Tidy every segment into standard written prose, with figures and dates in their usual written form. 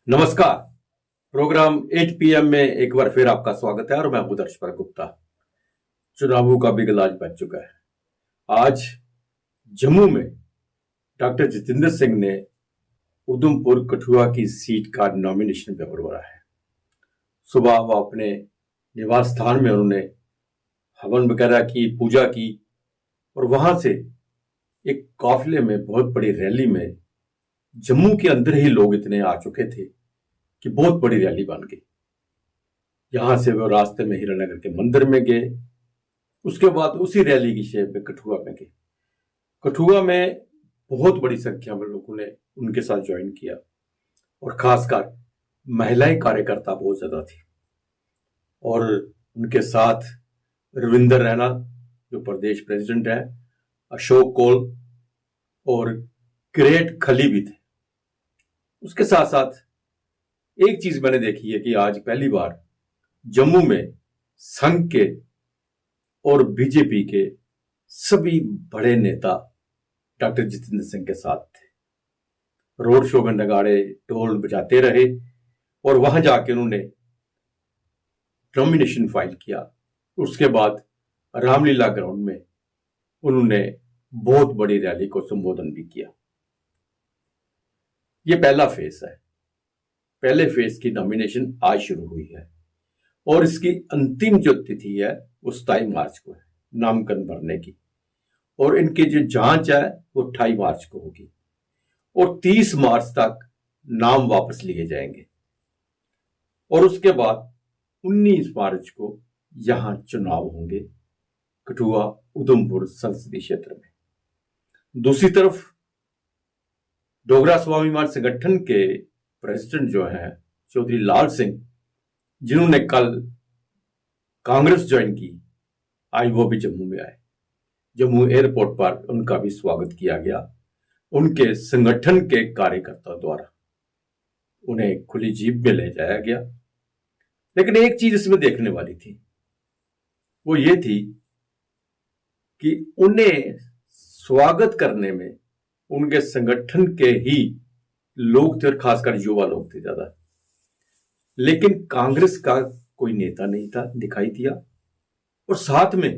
नमस्कार। Programme 8 PM में एक बार फिर आपका स्वागत है और मैं हूं दर्शपर गुप्ता। चुनावों का बिगल आज बज चुका है। आज जम्मू में डॉक्टर जितेंद्र सिंह ने उधमपुर कठुआ की सीट का नॉमिनेशन पेपर भरा है। सुबह वो अपने निवास स्थान में उन्होंने हवन वगैरह की, पूजा की और वहां से एक काफिले में, बहुत बड़ी रैली में, जम्मू के अंदर ही लोग इतने आ चुके थे कि बहुत बड़ी रैली बन गई। यहां से वो रास्ते में हीरानगर के मंदिर में गए, उसके बाद उसी रैली की शेप में कठुआ में गए। कठुआ में बहुत बड़ी संख्या में लोगों ने उनके साथ ज्वाइन किया और खासकर महिलाएं कार्यकर्ता बहुत ज्यादा थी। और उनके साथ रविंदर रैना जो प्रदेश प्रेसिडेंट है, अशोक कौल और ग्रेट खली भी थे। उसके साथ साथ एक चीज मैंने देखी है कि आज पहली बार जम्मू में संघ के और बीजेपी के सभी बड़े नेता डॉक्टर जितेंद्र सिंह के साथ थे। रोड शो में नगाड़े ढोल बजाते रहे और वहां जाके उन्होंने नॉमिनेशन फाइल किया। उसके बाद रामलीला ग्राउंड में उन्होंने बहुत बड़ी रैली को संबोधन भी किया। यह पहला फेज है। पहले फेज की नॉमिनेशन आज शुरू हुई है और इसकी अंतिम जो तिथि है वो 27 मार्च को है नामांकन भरने की, और इनकी जो जांच है वो 28 मार्च को होगी और 30 मार्च तक नाम वापस लिए जाएंगे और उसके बाद 19 मार्च को यहां चुनाव होंगे कठुआ उधमपुर संसदीय क्षेत्र में। दूसरी तरफ डोगरा स्वाभिमान संगठन के प्रेसिडेंट जो है चौधरी लाल सिंह, जिन्होंने कल कांग्रेस ज्वाइन की, आज वो भी जम्मू में आए। जम्मू एयरपोर्ट पर उनका भी स्वागत किया गया उनके संगठन के कार्यकर्ताओं द्वारा। उन्हें खुली जीप में ले जाया गया। लेकिन एक चीज इसमें देखने वाली थी, वो ये थी कि उन्हें स्वागत करने में उनके संगठन के ही लोग थे और खासकर युवा लोग थे ज्यादा। लेकिन कांग्रेस का कोई नेता नहीं था दिखाई दिया और साथ में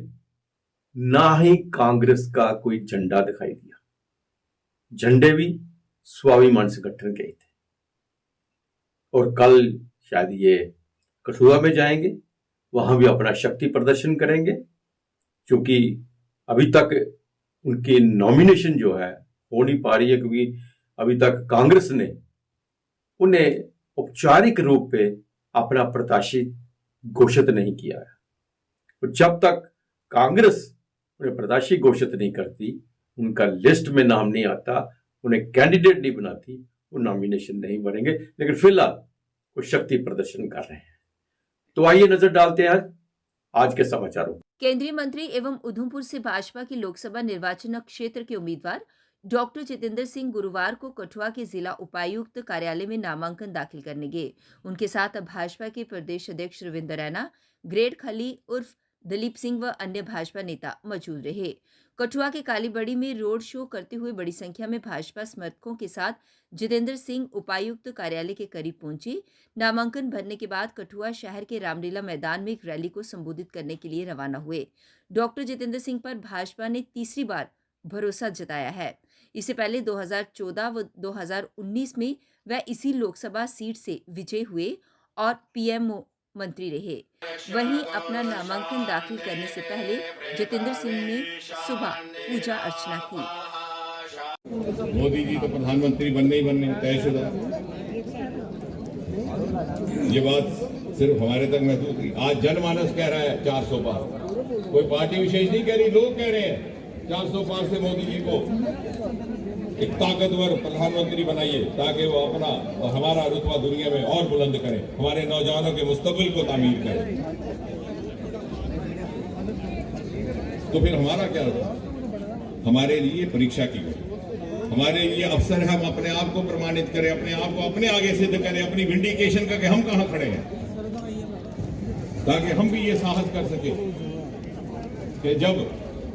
ना ही कांग्रेस का कोई झंडा दिखाई दिया। झंडे भी स्वाभिमान संगठन के ही थे। और कल शायद ये कठुआ में जाएंगे, वहां भी अपना शक्ति प्रदर्शन करेंगे, क्योंकि अभी तक उनकी नॉमिनेशन जो है हो नहीं पा रही है, क्योंकि अभी तक कांग्रेस ने उन्हें औपचारिक रूप पे अपना प्रत्याशी घोषित नहीं किया है। और जब तक कांग्रेस उन्हें प्रत्याशी घोषित नहीं करती, उनका लिस्ट में नाम नहीं आता, उन्हें कैंडिडेट नहीं बनाती, वो नॉमिनेशन नहीं बनेंगे। लेकिन फिलहाल वो शक्ति प्रदर्शन कर रहे हैं। तो आइए नजर डालते हैं आज के समाचारों। केंद्रीय मंत्री एवं उधमपुर से भाजपा के लोकसभा निर्वाचन क्षेत्र के उम्मीदवार डॉक्टर जितेंद्र सिंह गुरुवार को कठुआ के जिला उपायुक्त कार्यालय में नामांकन दाखिल करने गए। उनके साथ भाजपा के प्रदेश अध्यक्ष रविंदर रैना, ग्रेट खली उर्फ दलीप सिंह व अन्य भाजपा नेता मौजूद रहे। कठुआ के कालीबड़ी में रोड शो करते हुए बड़ी संख्या में भाजपा समर्थकों के साथ जितेंद्र सिंह उपायुक्त कार्यालय के करीब पहुंचे। नामांकन भरने के बाद कठुआ शहर के रामलीला मैदान में एक रैली को संबोधित करने के लिए रवाना हुए। डॉक्टर जितेंद्र सिंह पर भाजपा ने तीसरी बार भरोसा जताया है। इससे पहले 2014 व 2019 में वह इसी लोकसभा सीट से विजयी हुए और पीएमओ मंत्री रहे। वहीं अपना नामांकन दाखिल करने से पहले जितेंद्र सिंह ने सुबह पूजा अर्चना की। मोदी जी तो प्रधानमंत्री बनने ही बनने तयशुदा। ये बात सिर्फ हमारे तक महसूस नहीं, आज जनमानस कह रहा है 400 पार। कोई पार्टी विशेष नहीं कह रही, लोग कह रहे हैं 400 पार से मोदी जी को एक ताकतवर प्रधानमंत्री बनाइए, ताकि वो अपना और हमारा रुतबा दुनिया में और बुलंद करें, हमारे नौजवानों के मुस्तकबिल को तामीर करें। तो फिर हमारा क्या होगा? हमारे लिए परीक्षा की हो, हमारे लिए अवसर है, हम अपने आप को प्रमाणित करें, अपने आप को अपने आगे सिद्ध करें, अपनी विंडिकेशन का कि हम कहां खड़े हैं, ताकि हम भी ये साहस कर सके कि जब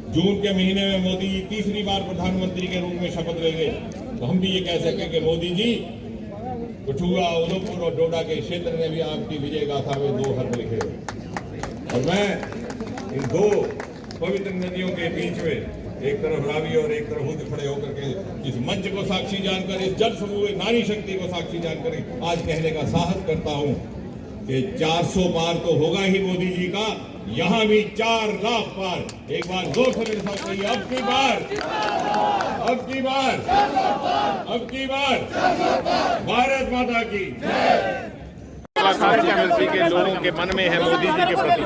जून के महीने में मोदी जी तीसरी बार प्रधानमंत्री के रूप में शपथ लेंगे तो हम भी ये कह सकें कि मोदी जी कठुआ, उधमपुर और डोडा के क्षेत्र ने भी आपकी विजय गाथा में 2 हर्फ लिखे। और मैं इन 2 पवित्र नदियों के बीच में एक तरफ रावी और एक तरफ खुद खड़े होकर के इस मंच को साक्षी जानकर, इस जन समूह नारी शक्ति को साक्षी जानकर आज कहने का साहस करता हूं कि 400 पार तो होगा ही मोदी जी का, यहां भी 4 लाख पार। एक बार जोर से मेरे साथ कहिए, अब की बार, अब की बार, अब की बार, भारत माता की। एमएलसी के लोगों के मन में है मोदी जी के प्रति,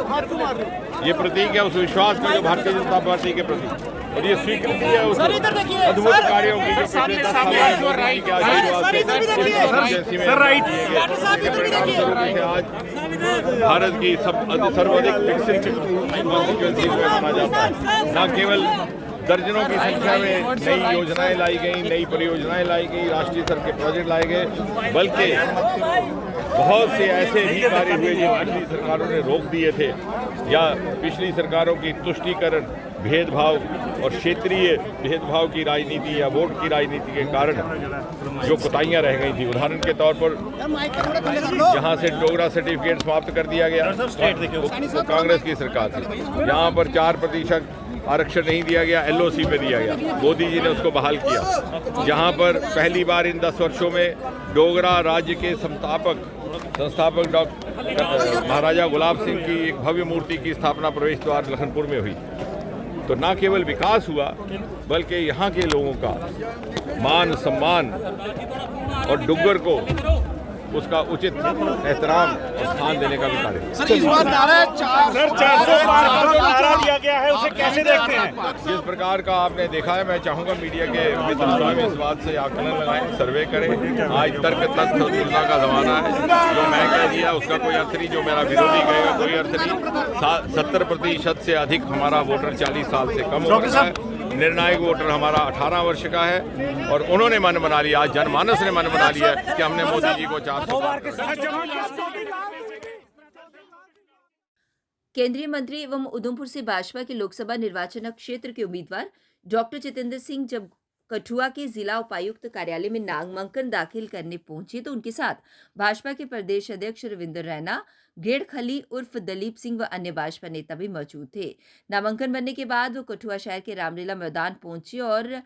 ये प्रतीक है उस विश्वास का जो भारतीय जनता पार्टी के प्रति, और ये स्वीकृति है उस अद्भुत कार्यों की जो पिछले 10 साल में मोदी जी के आशीर्वाद से आज भारत की सर्वाधिक विकसित कॉन्स्टिट्यूएंसी में माना जाता है। न केवल दर्जनों की संख्या में नई योजनाएं लाई गई, नई परियोजनाएं लाई गई, राष्ट्रीय स्तर के प्रोजेक्ट लाए गए, बल्कि बहुत से ऐसे भी कार्य हुए जो पिछली सरकारों ने रोक दिए थे, या पिछली सरकारों की तुष्टीकरण, भेदभाव और क्षेत्रीय भेदभाव की राजनीति या वोट की राजनीति के कारण जो कोताहियां रह गई थी। उदाहरण के तौर पर यहाँ से डोगरा सर्टिफिकेट समाप्त कर दिया गया, तो कांग्रेस की सरकार थी। यहाँ पर 4% आरक्षण नहीं दिया गया, LOC पे दिया गया, मोदी जी ने उसको बहाल किया। जहाँ पर पहली बार इन 10 वर्षों में डोगरा राज्य के संस्थापक डॉक्टर महाराजा गुलाब सिंह की एक भव्य मूर्ति की स्थापना प्रवेश द्वार लखनपुर में हुई। तो न केवल विकास हुआ, बल्कि यहाँ के लोगों का मान सम्मान और डुग्गर को उसका उचित एहतराम और स्थान देने का भी कार्य। सर, इस बार नारा 400 पार का जो नारा दिया गया है उसे कैसे देखते हैं? जिस प्रकार का आपने देखा है, मैं चाहूँगा मीडिया के मित्र स्वयं इस बात से आकलन लगाएं, सर्वे करें। आज तर्क तथ्य तुलना का जमाना है, जो मैं कह दिया उसका कोई अर्थ नहीं, जो मेरा विरोधी कहेगा कोई अर्थ नहीं। 70% से अधिक हमारा वोटर 40 साल से कम हो रहा है। निर्णायक वोटर हमारा 18 वर्ष का है, और उन्होंने मन बना लिया, आज जनमानस ने मन बना लिया कि हमने मोदी जी को 400 पार करना। केंद्रीय मंत्री एवं उधमपुर से भाजपा के लोकसभा निर्वाचन क्षेत्र के उम्मीदवार डॉक्टर जितेंद्र सिंह जब कठुआ के जिला उपायुक्त कार्यालय में नामांकन दाखिल करने पहुंचे तो उनके साथ भाजपा के प्रदेश अध्यक्ष रविंद्र रैना, गेड़खली उर्फ दलीप सिंह व अन्य भाजपा नेता भी मौजूद थे। नामांकन बनने के बाद वो कठुआ शहर के रामलीला मैदान पहुंचे और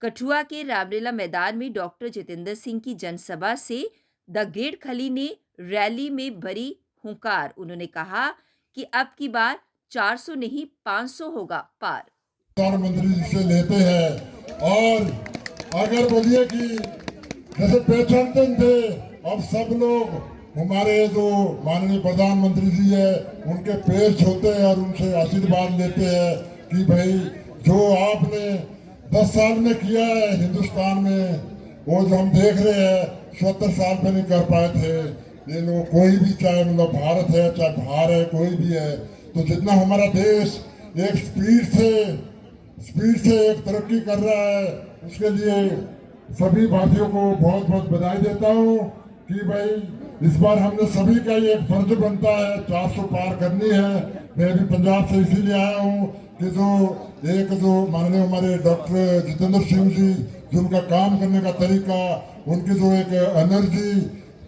कठुआ के रामलीला मैदान में डॉक्टर जितेंद्र सिंह की जनसभा से द गेड़खली ने रैली में भरी हुंकार। उन्होंने कहा कि अब की बार 400 नहीं 500 होगा पार। प्रधानमंत्री जी से लेते हैं, और अगर बोलिए कि जैसे पहचानते थे, अब सब लोग हमारे जो माननीय प्रधानमंत्री जी है उनके पैर छूते हैं और उनसे आशीर्वाद लेते हैं कि भाई जो आपने 10 साल में किया है हिंदुस्तान में, वो जो हम देख रहे हैं 70 साल में नहीं कर पाए थे ये लोग। कोई भी, चाहे मतलब भारत है चाहे बाहर है, कोई भी है, तो जितना हमारा देश एक स्पीड से एक तरक्की कर रहा है, उसके लिए सभी भाइयों को बहुत बहुत बधाई देता हूँ कि भाई इस बार हमने सभी का ये एक फर्ज बनता है 400 पार करनी है। मैं भी पंजाब से इसीलिए आया हूँ कि जो माननीय हमारे डॉक्टर जितेंद्र सिंह जी, जिनका काम करने का तरीका, उनकी जो एक एनर्जी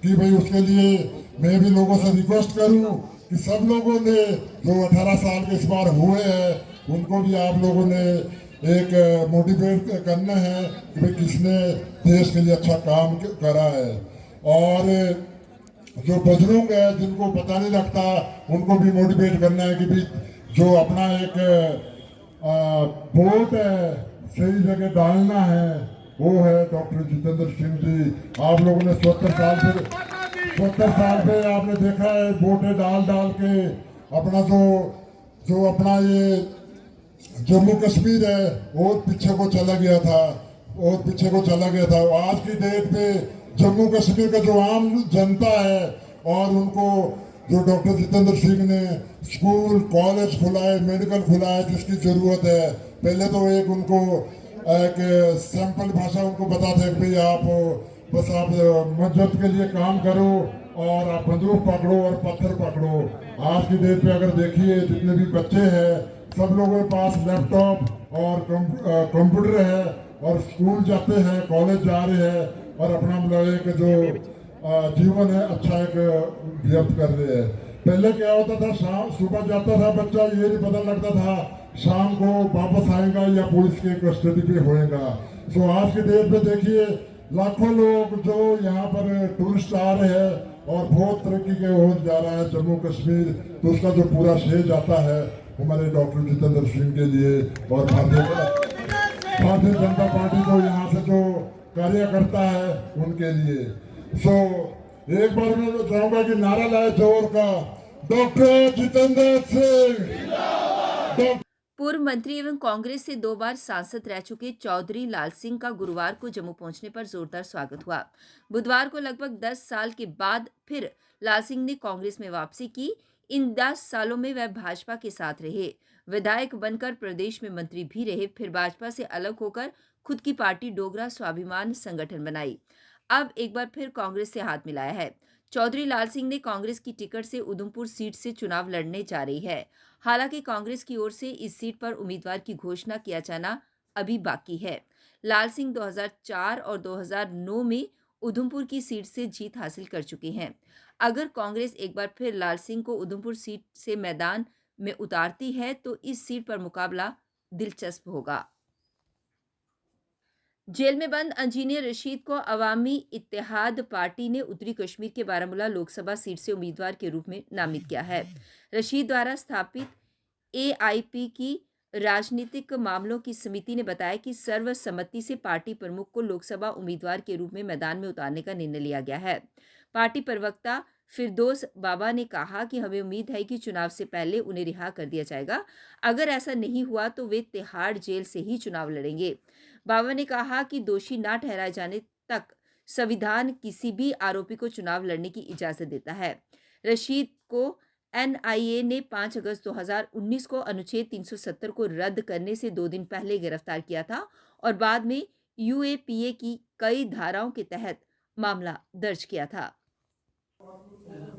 कि भाई उसके लिए मैं भी लोगों से रिक्वेस्ट करूँ कि सब लोगों ने जो 18 साल के इस बार हुए हैं उनको भी आप लोगों ने एक मोटिवेट करना है कि भाई किसने देश के लिए अच्छा काम करा है। और जो बुजुर्ग है जिनको पता नहीं लगता उनको भी मोटिवेट करना है कि भाई जो अपना एक वोट है सही जगह डालना है, वो है डॉक्टर जितेंद्र सिंह जी। आप लोगों ने 70 साल पे आपने देखा है वोटें डाल के अपना जो अपना ये जम्मू कश्मीर है और पीछे को चला गया था। आज की डेट पे जम्मू कश्मीर का जो आम जनता है और उनको जो डॉक्टर जितेंद्र सिंह ने स्कूल कॉलेज खुलाए, मेडिकल खुलाए जिसकी जरूरत है, पहले तो एक उनको एक सैंपल भाषा उनको बताते हैं कि आप बस आप मस्जिद के लिए काम करो और आप बंदूक पकड़ो और पत्थर पकड़ो। आज की डेट पे अगर देखिए जितने भी बच्चे हैं सब लोगों के पास लैपटॉप और कंप्यूटर है और स्कूल जाते हैं, कॉलेज जा रहे हैं और अपना मतलब एक जो जीवन है अच्छा एक व्यक्त कर रहे हैं। पहले क्या होता था, शाम सुबह जाता था बच्चा, ये नहीं पता लगता था शाम को वापस आएगा या पुलिस के कस्टडी पे होएगा। तो आज के डेट में देखिए लाखों लोग जो यहाँ पर टूरिस्ट आ रहे हैं और बहुत तरक्की के ओर जा रहा है जम्मू कश्मीर, तो उसका जो पूरा श्रेय जाता है हमारे डॉक्टर जितेंद्र सिंह के लिए और भारतीय जनता पार्टी जो यहाँ से जो कार्य करता है उनके लिए। सो एक बार मैं चाहूंगा कि नारा लाए जोर का, डॉक्टर जितेंद्र सिंह। पूर्व मंत्री एवं कांग्रेस से 2 बार सांसद रह चुके चौधरी लाल सिंह का गुरुवार को जम्मू पहुंचने पर जोरदार स्वागत हुआ। बुधवार को लगभग 10 साल के बाद फिर लाल सिंह ने कांग्रेस में वापसी की। इन 10 सालों में वह भाजपा के साथ रहे, विधायक बनकर प्रदेश में मंत्री भी रहे, फिर भाजपा से अलग होकर खुद की पार्टी डोगरा स्वाभिमान संगठन बनाई। अब एक बार फिर कांग्रेस से हाथ मिलाया है। चौधरी लाल सिंह ने कांग्रेस की टिकट से उधमपुर सीट से चुनाव लड़ने जा रही है। हालांकि कांग्रेस की ओर से इस सीट पर उम्मीदवार की घोषणा किया जाना अभी बाकी है। लाल सिंह 2004 और 2009 में उधमपुर की सीट से जीत हासिल कर चुके हैं। अगर कांग्रेस एक बार फिर लाल सिंह को उधमपुर सीट से मैदान में उतारती है तो इस सीट पर मुकाबला दिलचस्प होगा। जेल में बंद इंजीनियर रशीद को अवामी इत्तेहाद पार्टी ने उत्तरी कश्मीर के बारामूला लोकसभा सीट से उम्मीदवार के रूप में नामित किया है। रशीद द्वारा स्थापित AIP की राजनीतिक मामलों की समिति ने बताया कि सर्वसम्मति से पार्टी प्रमुख को लोकसभा उम्मीदवार के रूप में मैदान में उतारने का निर्णय लिया गया है। पार्टी प्रवक्ता फिरदौस बाबा ने कहा कि हमें उम्मीद है कि चुनाव से पहले उन्हें रिहा कर दिया जाएगा। अगर ऐसा नहीं हुआ तो वे तिहाड़ जेल से ही चुनाव लड़ेंगे। बाबा ने कहा कि दोषी ना ठहराए जाने तक संविधान किसी भी आरोपी को चुनाव लड़ने की इजाजत देता है। रशीद को NIA ने 5 अगस्त 2019 को अनुच्छेद 370 को रद्द करने से 2 दिन पहले गिरफ्तार किया था और बाद में UAPA की कई धाराओं के तहत मामला दर्ज किया था।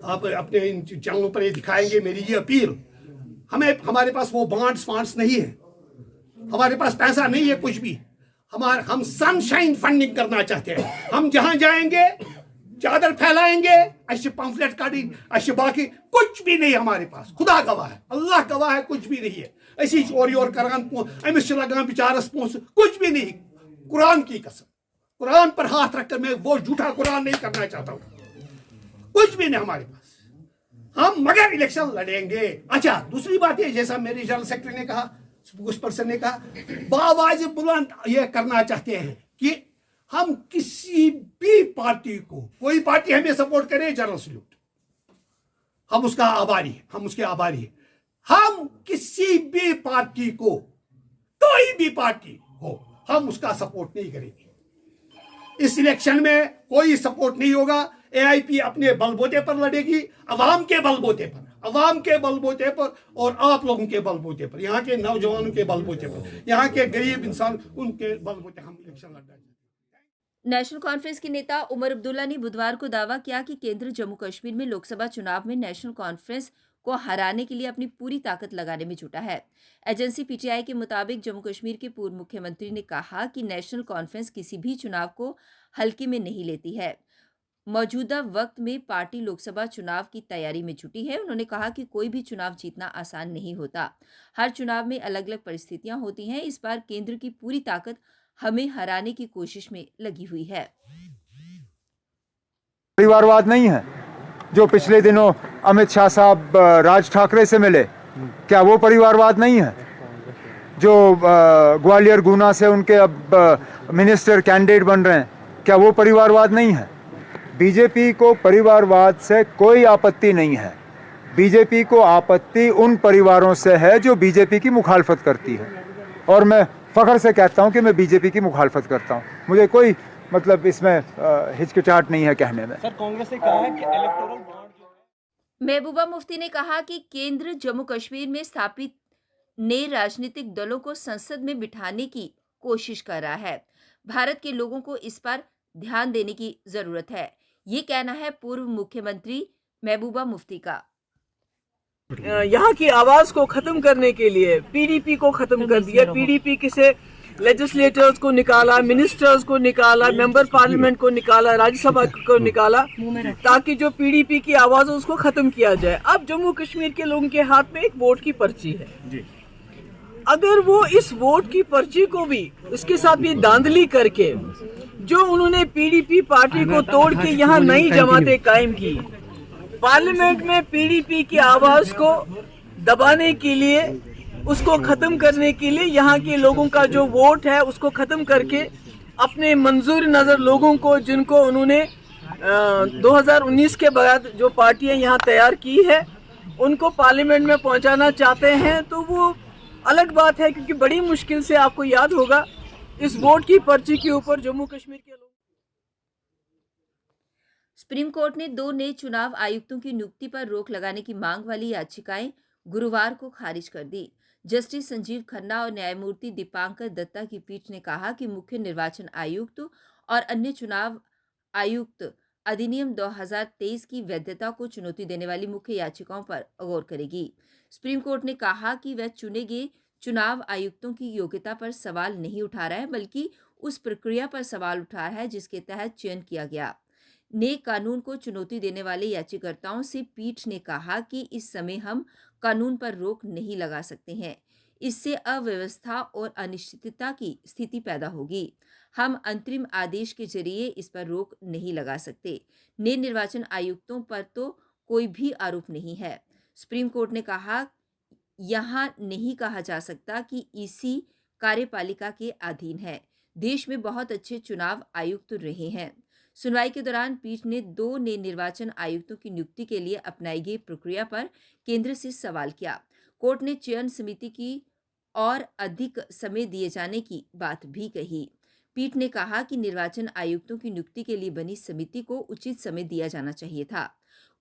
आप अपने इन चैनलों पर ये दिखाएंगे मेरी ये अपील। हमारे पास वो बॉन्ड्स नहीं है, हमारे पास पैसा नहीं है कुछ भी। हम सनशाइन फंडिंग करना चाहते हैं। हम जहां जाएंगे चादर फैलाएंगे, अच्छे पंफलेट काटी, अच्छे बाकी कुछ भी नहीं हमारे पास। खुदा गवाह है, अल्लाह गवाह है, कुछ भी नहीं है। ऐसी चोरी और करान अमित लगान बेचारस पहुंच कुछ भी नहीं। कुरान की कसम, कुरान पर हाथ रखकर मैं वो झूठा कुरान नहीं करना चाहता हूं। कुछ भी नहीं हमारे पास। हम मगर इलेक्शन लड़ेंगे। अच्छा, दूसरी बात है, जैसा मेरे जनरल सेक्रेटरी ने कहा, उस पर्सन ने कहा, बावाज बुलंद ये करना चाहते हैं कि हम किसी भी पार्टी को, कोई पार्टी हमें सपोर्ट करे, जनरल सल्यूट, हम उसका आभारी है, हम उसके आभारी है। हम किसी भी पार्टी को, कोई भी पार्टी हो, हम उसका सपोर्ट नहीं करेंगे। इस इलेक्शन में कोई सपोर्ट नहीं होगा। AIP अपने बलबूते पर लड़ेगी, अवाम के बलबूते पर, अवाम के बलबूते पर और आप लोगों के बलबूते पर, यहाँ के नौजवानों के बलबूते पर, यहाँ के गरीब इंसान, उनके बलबूते हम इलेक्शन लड़ना चाहते हैं। नेशनल कॉन्फ्रेंस के नेता उमर अब्दुल्ला ने बुधवार को दावा किया कि केंद्र जम्मू कश्मीर में लोकसभा चुनाव में नेशनल कॉन्फ्रेंस को हराने के लिए अपनी पूरी ताकत लगाने में जुटा है। एजेंसी PTI के मुताबिक जम्मू कश्मीर के पूर्व मुख्यमंत्री ने कहा कि नेशनल कॉन्फ्रेंस किसी भी चुनाव को हल्के में नहीं लेती है। मौजूदा वक्त में पार्टी लोकसभा चुनाव की तैयारी में जुटी है। उन्होंने कहा कि कोई भी चुनाव जीतना आसान नहीं होता। हर चुनाव में अलग अलग परिस्थितियां होती हैं। इस बार केंद्र की पूरी ताकत हमें हराने की कोशिश में लगी हुई है। परिवारवाद नहीं है। जो पिछले दिनों अमित शाह साहब राज ठाकरे से मिले, क्या वो परिवारवाद नहीं है? जो ग्वालियर गुना से उनके अब मिनिस्टर कैंडिडेट बन रहे हैं, क्या वो परिवारवाद नहीं है? बीजेपी को परिवारवाद से कोई आपत्ति नहीं है। बीजेपी को आपत्ति उन परिवारों से है जो बीजेपी की मुखालफत करती है, और मैं फख्र से कहता हूं कि मैं बीजेपी की मुखालफत करता हूं। मुझे कोई मतलब इसमें हिचकिचाहट नहीं है कहने में। सर, कांग्रेस ने कहा है कि इलेक्टोरल बॉन्ड। महबूबा मुफ्ती ने कहा कि केंद्र जम्मू कश्मीर में स्थापित नए राजनीतिक दलों को संसद में बिठाने की कोशिश कर रहा है। भारत के लोगों को इस पर ध्यान देने की जरूरत है, ये कहना है पूर्व मुख्यमंत्री महबूबा मुफ्ती का। यहाँ की आवाज को खत्म करने के लिए PDP को खत्म कर दिया। PDP किसे लेजिस्लेटर्स को निकाला, मिनिस्टर्स को निकाला, मेंबर पार्लियामेंट को निकाला, राज्यसभा को निकाला, ताकि जो पीडीपी की आवाज़ है उसको ख़त्म किया जाए। अब जम्मू कश्मीर के लोगों के हाथ में एक वोट की पर्ची है। अगर वो इस वोट की पर्ची को भी उसके साथ भी धांधली करके जो उन्होंने पीडीपी पार्टी को तोड़ के यहाँ नई जमातें कायम की, पार्लियामेंट में पीडीपी की आवाज़ को दबाने के लिए, उसको ख़त्म करने के लिए यहाँ के लोगों का जो वोट है उसको ख़त्म करके अपने मंजूर नज़र लोगों को, जिनको उन्होंने 2019 के बाद जो पार्टियां यहाँ तैयार की है, उनको पार्लियामेंट में पहुँचाना चाहते हैं, तो वो अलग बात है। क्योंकि बड़ी मुश्किल से, आपको याद होगा, इस वोट की पर्ची के ऊपर जम्मू कश्मीर के लोग। सुप्रीम कोर्ट ने 2 नए चुनाव आयुक्तों की नियुक्ति पर रोक लगाने की मांग वाली याचिकाएं गुरुवार को खारिज कर दी। जस्टिस संजीव खन्ना और न्यायमूर्ति दीपांकर दत्ता की पीठ ने कहा कि मुख्य निर्वाचन आयुक्त और अन्य चुनाव आयुक्त अधिनियम 2023 की वैधता को चुनौती देने वाली मुख्य याचिकाओं पर गौर करेगी। सुप्रीम कोर्ट ने कहा कि वह चुने गए चुनाव आयुक्तों की योग्यता पर सवाल नहीं उठा रहा है, बल्कि उस प्रक्रिया पर सवाल उठा रहा है जिसके तहत चयन किया गया। नए कानून को चुनौती देने वाले याचिकाकर्ताओं से पीठ ने कहा कि इस समय हम कानून पर रोक नहीं लगा सकते हैं, इससे अव्यवस्था और अनिश्चितता की स्थिति पैदा होगी। हम अंतरिम आदेश के जरिए इस पर रोक नहीं लगा सकते। नए निर्वाचन आयुक्तों पर तो कोई भी आरोप नहीं है। सुप्रीम कोर्ट ने कहा, यहाँ नहीं कहा जा सकता कि ईसी कार्यपालिका के अधीन है। देश में बहुत अच्छे चुनाव आयुक्त रहे हैं। सुनवाई के दौरान पीठ ने 2 नए निर्वाचन आयुक्तों की नियुक्ति के लिए अपनाई गई प्रक्रिया पर केंद्र से सवाल किया। कोर्ट ने चयन समिति की और अधिक समय दिए जाने की बात भी कही। पीठ ने कहा कि निर्वाचन आयुक्तों की नियुक्ति के लिए बनी समिति को उचित समय दिया जाना चाहिए था।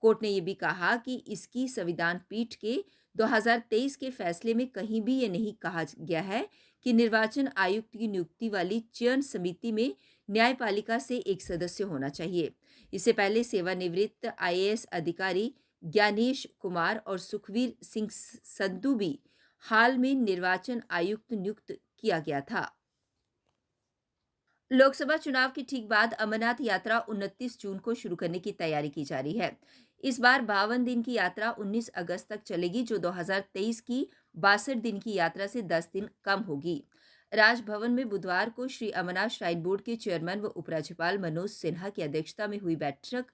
कोर्ट ने यह भी कहा कि इसकी संविधान पीठ के 2023 के फैसले में कहीं भी ये नहीं कहा गया है कि निर्वाचन आयुक्त की नियुक्ति वाली चयन समिति में न्यायपालिका से एक सदस्य होना चाहिए। इससे पहले सेवानिवृत्त IAS अधिकारी ज्ञानेश कुमार और सुखवीर सिंह संधू भी हाल में निर्वाचन आयुक्त नियुक्त किया गया था। लोकसभा चुनाव के ठीक बाद अमरनाथ यात्रा 29 जून को शुरू करने की तैयारी की जा रही है। इस बार 52 दिन की यात्रा 19 अगस्त तक चलेगी, जो 2023 की 62 दिन की यात्रा से 10 दिन कम होगी। राजभवन में बुधवार को श्री अमरनाथ श्राइन बोर्ड के चेयरमैन व उपराज्यपाल मनोज सिन्हा की अध्यक्षता में हुई बैठक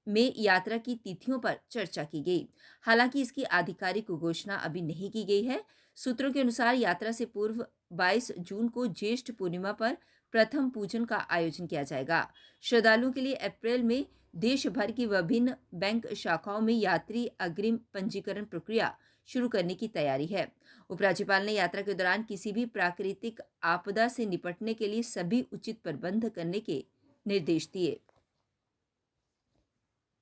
में यात्रा की तिथियों पर चर्चा की गई। हालांकि इसकी आधिकारिक घोषणा अभी नहीं की गई है। सूत्रों के अनुसार यात्रा से पूर्व 22 जून को ज्येष्ठ पूर्णिमा पर प्रथम पूजन का आयोजन किया जाएगा। श्रद्धालुओं के लिए अप्रैल में देश भर की विभिन्न बैंक शाखाओं में यात्री अग्रिम पंजीकरण प्रक्रिया शुरू करने की तैयारी है। उपराज्यपाल ने यात्रा के दौरान किसी भी प्राकृतिक आपदा से निपटने के लिए सभी उचित प्रबंध करने के निर्देश दिए।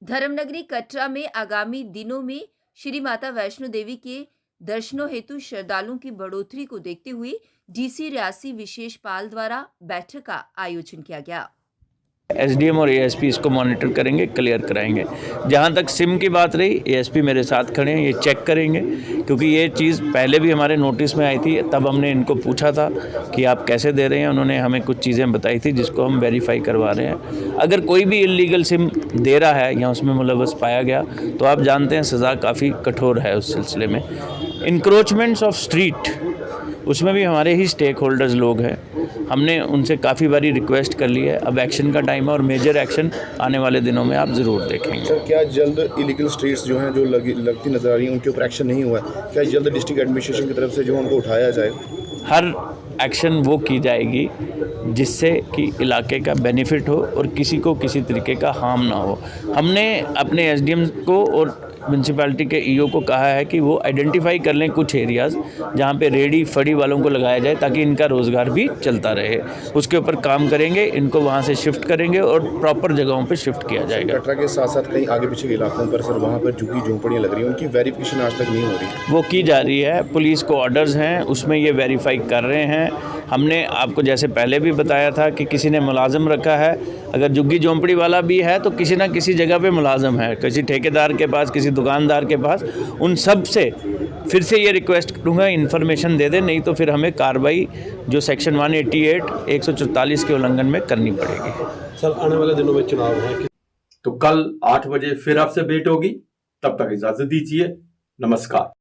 धर्मनगरी कटरा में आगामी दिनों में श्री माता वैष्णो देवी के दर्शनों हेतु श्रद्धालुओं की बढ़ोतरी को देखते हुए डीसी रियासी विशेष पाल द्वारा बैठक का आयोजन किया गया। एसडीएम और एएसपी इसको मॉनिटर करेंगे, क्लियर कराएंगे। जहाँ तक सिम की बात रही, एएसपी मेरे साथ खड़े हैं, ये चेक करेंगे, क्योंकि ये चीज़ पहले भी हमारे नोटिस में आई थी। तब हमने इनको पूछा था कि आप कैसे दे रहे हैं, उन्होंने हमें कुछ चीज़ें बताई थी जिसको हम वेरीफाई करवा रहे हैं। अगर कोई भी इलीगल सिम दे रहा है या उसमें मुलव्वस पाया गया तो आप जानते हैं सज़ा काफ़ी कठोर है उस सिलसिले में। इंक्रोचमेंट्स ऑफ स्ट्रीट, उसमें भी हमारे ही स्टेक होल्डर्स लोग हैं। हमने उनसे काफ़ी बारी रिक्वेस्ट कर ली है। अब एक्शन का टाइम है और मेजर एक्शन आने वाले दिनों में आप ज़रूर देखेंगे। सर, क्या जल्द इलीगल स्ट्रीट्स जो हैं, जो लगती नज़र आ रही हैं, उनके ऊपर एक्शन नहीं हुआ है? क्या जल्द डिस्ट्रिक्ट एडमिनिस्ट्रेशन की तरफ से जो उनको उठाया जाए? हर एक्शन वो की जाएगी जिससे कि इलाके का बेनिफिट हो और किसी को किसी तरीके का हार्म ना हो। हमने अपने एसडीएम को और म्यूनसिपैलिटी के ईओ को कहा है कि वो आइडेंटिफाई कर लें कुछ एरियाज़ जहाँ पे रेडी फड़ी वालों को लगाया जाए ताकि इनका रोज़गार भी चलता रहे। उसके ऊपर काम करेंगे, इनको वहाँ से शिफ्ट करेंगे और प्रॉपर जगहों पे शिफ्ट किया जाएगा। कटरा के साथ साथ कहीं आगे पीछे के इलाकों पर सर, वहाँ पर झुग्गी झोंपड़ियाँ लग रही हैं, उनकी वेरिफिकेशन आज तक नहीं हो रही। वो की जा रही है, पुलिस को ऑर्डर्स हैं, उसमें ये वेरीफाई कर रहे हैं। हमने आपको जैसे पहले भी बताया था कि किसी ने मुलाजिम रखा है, अगर झुग्गी झोंपड़ी वाला भी है तो किसी ना किसी जगह पे मुलाजिम है, किसी ठेकेदार के पास, किसी दुकानदार के पास। उन सब से फिर से ये रिक्वेस्ट करूँगा इन्फॉर्मेशन दे दें, नहीं तो फिर हमें कार्रवाई जो सेक्शन 188 144 के उल्लंघन में करनी पड़ेगी। सर आने वाले दिनों में चुनाव है, तो कल 8 बजे फिर आपसे भेंट होगी। तब तक इजाजत दीजिए। नमस्कार।